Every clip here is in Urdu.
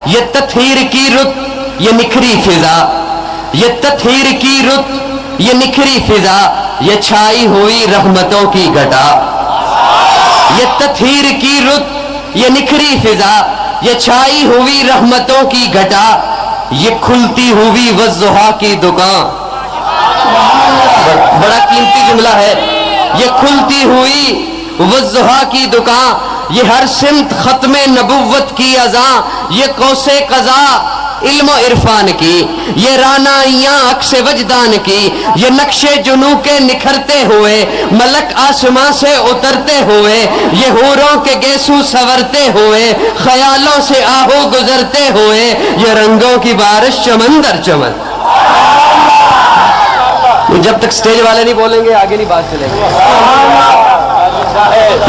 یہ تطہیر کی رت یہ نکھری فضا، یہ تطہیر کی رت یہ نکھری فضا، یہ چھائی ہوئی رحمتوں کی گھٹا، یہ تطہیر کی رت یہ نکھری فضا، یہ چھائی ہوئی رحمتوں کی گھٹا، یہ کھلتی ہوئی والضحیٰ کی دکان، بڑا قیمتی جملہ ہے، یہ کھلتی ہوئی والضحیٰ کی دکان، یہ ہر سمت ختم نبوت کی اذاں، یہ قوس قضاء علم و عرفان کی، یہ رانائیاں عکس وجدان کی، یہ نقش جنوں کے نکھرتے ہوئے، ملک آسمان سے اترتے ہوئے، یہ حوروں کے گیسو سورتے ہوئے، خیالوں سے آہو گزرتے ہوئے، یہ رنگوں کی بارش چمن در چمن۔ جب تک سٹیج والے نہیں بولیں گے آگے نہیں بات چلے گی۔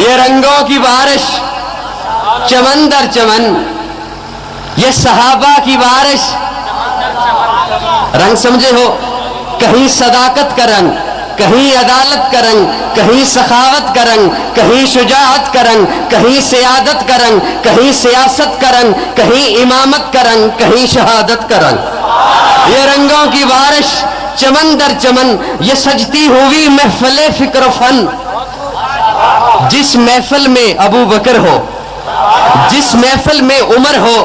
یہ رنگوں کی بارش چمن در چمن، یہ صحابہ کی بارش، رنگ سمجھے ہو، کہیں صداقت کا رنگ، کہیں عدالت کا رنگ، کہیں سخاوت کا رنگ، کہیں شجاعت کا رنگ، کہیں سیادت کا رنگ، کہیں سیاست کا رنگ، کہیں امامت کا رنگ، کہیں شہادت کا رنگ، یہ رنگوں کی بارش چمن در چمن، یہ سجتی ہوئی محفل فکر و فن، جس محفل میں ابو بکر ہو، جس محفل میں عمر ہو،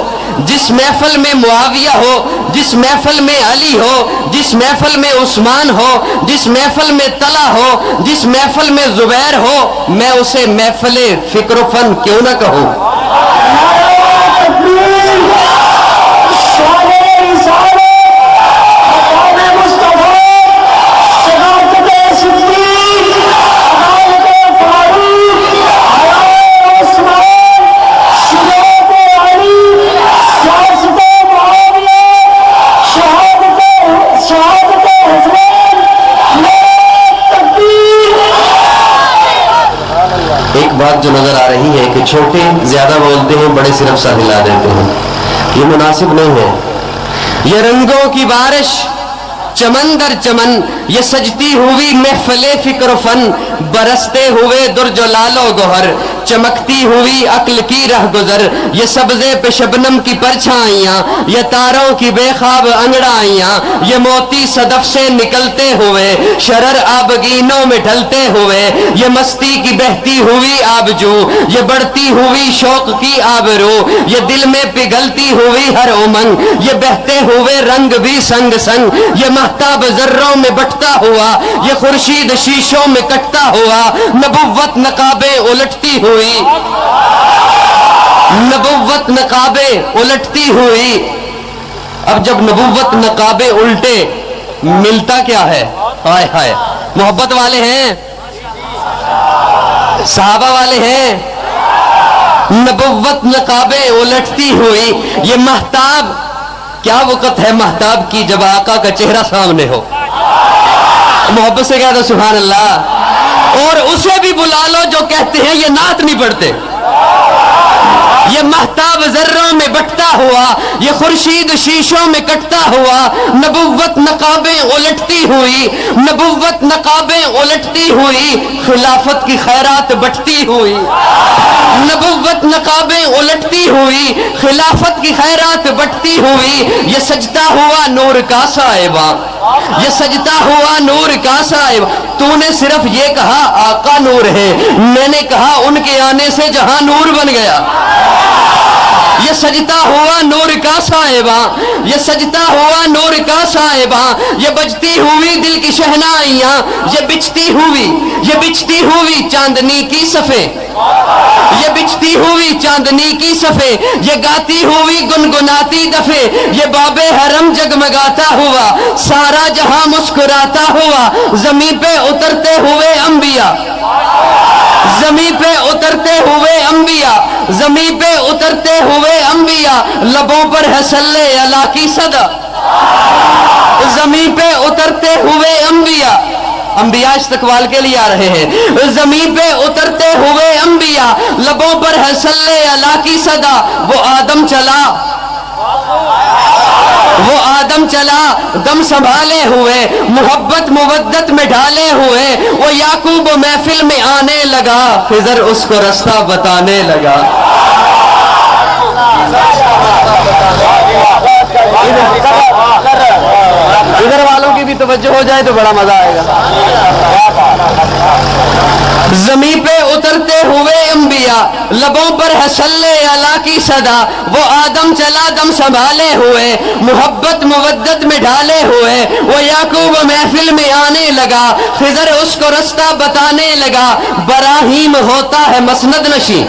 جس محفل میں معاویہ ہو، جس محفل میں علی ہو، جس محفل میں عثمان ہو، جس محفل میں طلحہ ہو، جس محفل میں زبیر ہو، میں اسے محفل فکر و فن کیوں نہ کہوں۔ بات جو نظر آ رہی ہے کہ چھوٹے زیادہ بولتے ہیں، بڑے صرف سا ہلا دیتے ہیں، یہ مناسب نہیں ہے۔ یہ رنگوں کی بارش چمن در چمن، یہ سجتی ہوئی محفل فکر و فن، برستے ہوئے درج و لال و گوہر، چمکتی ہوئی عقل کی رہ گزر، یہ سبزے پہ شبنم کی پرچھائیاں، یہ تاروں کی بے خواب انگڑائیاں، یہ موتی صدف سے نکلتے ہوئے، شرر آبگینوں میں ڈھلتے ہوئے، یہ مستی کی بہتی ہوئی آبجو، یہ بڑھتی ہوئی شوق کی آبرو، یہ دل میں پگھلتی ہوئی ہر امنگ، یہ بہتے ہوئے رنگ بھی سنگ سنگ، یہ مہتاب ذروں میں بٹتا ہوا، یہ خورشید شیشوں میں کٹتا ہوا، نبوت نقابیں الٹتی ہوئی، نبوت نقابیں الٹتی ہوئی۔ اب جب نبوت نقابیں الٹے ملتا کیا ہے؟ ہائے ہائے، محبت والے ہیں، صحابہ والے ہیں، نبوت نقابیں الٹتی ہوئی، یہ مہتاب، کیا وقت ہے مہتاب کی جب آقا کا چہرہ سامنے ہو، محبت سے کہہ دو سبحان اللہ۔ اور اسے بھی بلا لو جو کہتے ہیں یہ نعت نہیں پڑھتے، یہ مہتاب ذروں میں بٹتا ہوا، یہ خورشید شیشوں میں کٹتا ہوا، نبوت نقابیں الٹتی ہوئی، نبوت نقابیں الٹتی ہوئی، خلافت کی خیرات بٹتی ہوئی، نبوت نقابیں الٹتی ہوئی، خلافت کی خیرات بٹتی ہوئی، یہ سجتا ہوا نور کا صاحبہ، یہ سجتا ہوا نور کا صاحب، تو نے صرف یہ کہا آقا نور ہے، میں نے کہا ان کے آنے سے جہاں نور بن گیا۔ یہ سجتا ہوا نور کا صاحبہ، یہ سجتا ہوا نور کا صاحبہ، یہ بجتی ہوئی دل کی شہنائیاں، یہ بچتی ہوئی چاندنی کی صفیں، یہ بچتی ہوئی چاندنی کی صفیں، یہ گاتی ہوئی گنگناتی دفیں، یہ باب حرم جگمگاتا ہوا، سارا جہاں مسکراتا ہوا، زمین پہ اترتے ہوئے انبیاء، زمین پہ اترتے ہوئے انبیاء، زمین پہ اترتے ہوئے انبیاء، لبوں پر ہے صلی اللہ کی صدا، زمین پہ اترتے ہوئے انبیاء، انبیاء استقبال کے لیے آ رہے ہیں، زمین پہ اترتے ہوئے انبیاء، لبوں پر ہے صلی اللہ کی صدا، وہ آدم چلا، وہ آدم چلا دم سنبھالے ہوئے، محبت مودت میں ڈھالے ہوئے، وہ یعقوب محفل میں آنے لگا، خضر اس کو رستہ بتانے لگا۔ ہو جائے تو بڑا مزہ آئے گا. زمین پہ اترتے ہوئے انبیاء لبوں پر ہے صلی اللہ کی صدا. وہ آدم چلا دم سنبھالے ہوئے محبت مودت میں ڈھالے ہوئے. وہ یعقوب محفل میں آنے لگا خضر اس کو رستہ بتانے لگا. براہیم ہوتا ہے مسند نشیں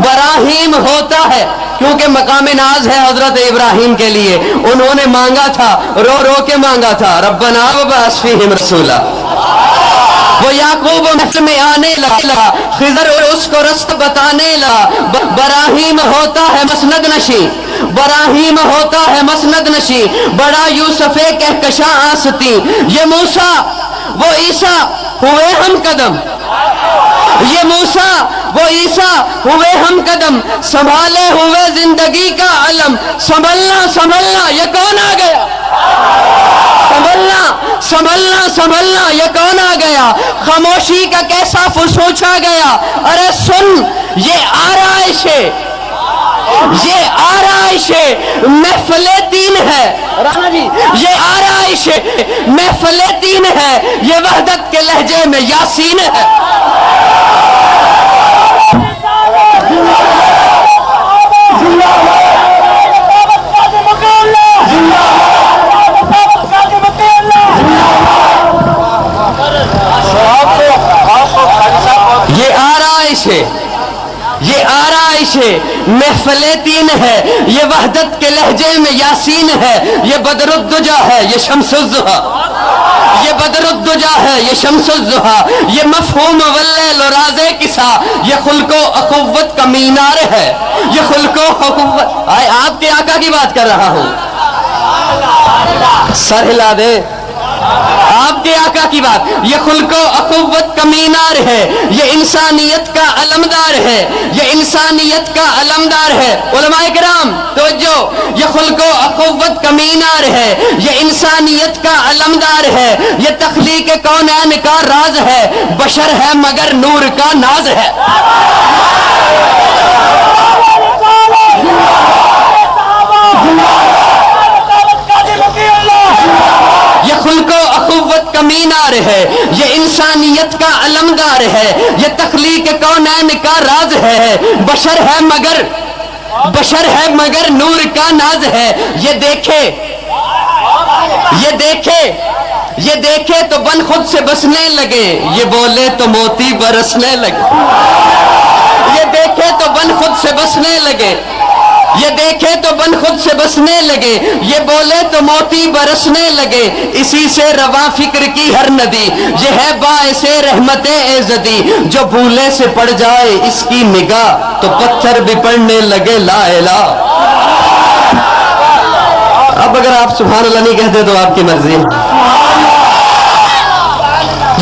براہیم ہوتا ہے کیونکہ مقام ناز ہے حضرت ابراہیم کے لیے. انہوں نے مانگا تھا رو رو کے مانگا تھا ربنا وبعث فیہم رسولا. وہ یعقوب محفل میں آنے لگا خضر اس کو رست بتانے لگا. براہیم ہوتا ہے مسند نشیں براہیم ہوتا ہے مسند نشیں. بڑا یوسف کہکشاں آستی یہ موسیٰ وہ عیسیٰ ہوئے ہم قدم. یہ موسیٰ وہ عیسیٰ ہوئے ہم قدم. سنبھالے ہوئے زندگی کا علم. سنبھلنا سنبھلنا یہ کون آ گیا سنبھلنا سنبھلنا سنبھلنا یہ کون آ گیا. خاموشی کا کیسا سوچا گیا. ارے سن یہ آرائش ہے یہ آرائش محفل دین ہے رانا جی. یہ آرائش محفل دین ہے. یہ وحدت کے لہجے میں یاسین ہے. یہ آرائش ہے یہ آرائش ہے محفل دین ہے. یہ وحدت کے لہجے میں یاسین ہے. یہ بدر الدجا ہے یہ شمس الضحیٰ. یہ بدر الدجا ہے یہ شمس الضحیٰ. یہ مفہوم واللیل و راز کسا. یہ خلق و اخوت کا مینار ہے. یہ خلق و اخوت آپ کے آقا کی بات کر رہا ہوں. سر ہلا دے آپ کے آقا کی بات. یہ خلق و اخوت کا مینار ہے. یہ انسانیت کا علمدار ہے. یہ انسانیت کا علمدار ہے. علماء کرام توجہ. یہ خلق و اخوت کا مینار ہے. یہ انسانیت کا علمدار ہے. یہ تخلیق کونین کا راز ہے. بشر ہے مگر نور کا ناز ہے. یہ خلق و اخوت کا مینار ہے. یہ انسانیت کا علمدار ہے. یہ تخلیق کونین کا راز ہے. بشر ہے مگر نور کا ناز ہے. یہ دیکھے تو بن خود سے بسنے لگے. یہ بولے تو موتی برسنے لگے. یہ دیکھے تو بن خود سے بسنے لگے. یہ دیکھے تو بن خود سے بسنے لگے. یہ بولے تو موتی برسنے لگے. اسی سے رواں فکر کی ہر ندی. یہ ہے باعث رحمت ایزدی. جو بھولے سے پڑ جائے اس کی نگاہ تو پتھر بھی پڑنے لگے لا الہ. اب اگر آپ سبحان اللہ نہیں کہتے تو آپ کی مرضی.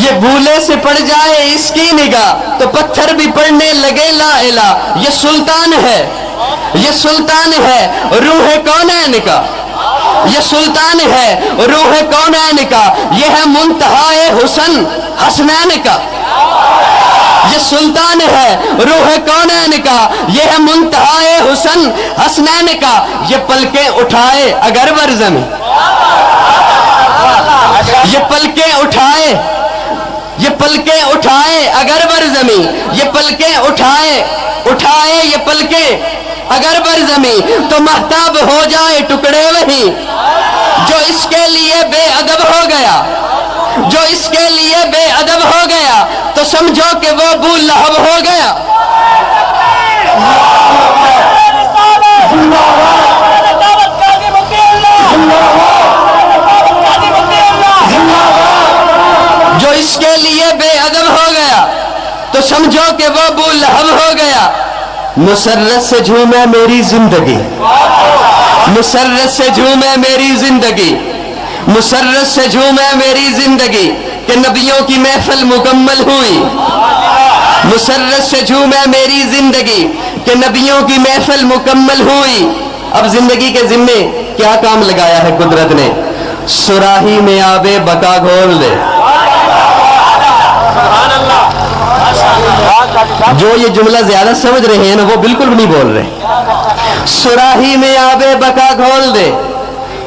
یہ بھولے سے پڑ جائے اس کی نگاہ تو پتھر بھی پڑنے لگے لا الہ. یہ سلطان ہے روح کونین کا. یہ سلطان ہے روح کونین کا. یہ ہے منتہائے حسن حسنین کا. یہ سلطان ہے روح کونین کا. یہ ہے منتہائے حسن حسنین کا. یہ پلکیں اٹھائے اگر بر زمین. یہ پلکیں اٹھائے اگر بر زمین. یہ پلکیں اٹھائے یہ پلکیں اگر بر زمین تو مہتاب ہو جائے ٹکڑے وہی. جو اس کے لیے بے ادب ہو گیا تو سمجھو کہ وہ ابو لہب ہو گیا. جو اس کے لیے بے ادب ہو گیا تو سمجھو کہ وہ ابو لہب ہو گیا. مسرت سے جھومے میری زندگی. مسرت سے جھومے میری زندگی کہ نبیوں کی محفل مکمل ہوئی. مسرت سے جھومے میری زندگی کہ نبیوں کی محفل مکمل ہوئی. اب زندگی کے ذمے کیا کام لگایا ہے قدرت نے. سراہی میں آبے بقا گھول دے. جو یہ جملہ زیادہ سمجھ رہے ہیں نا وہ بالکل بھی نہیں بول رہے. سراہی میں آبے بقا گھول دے.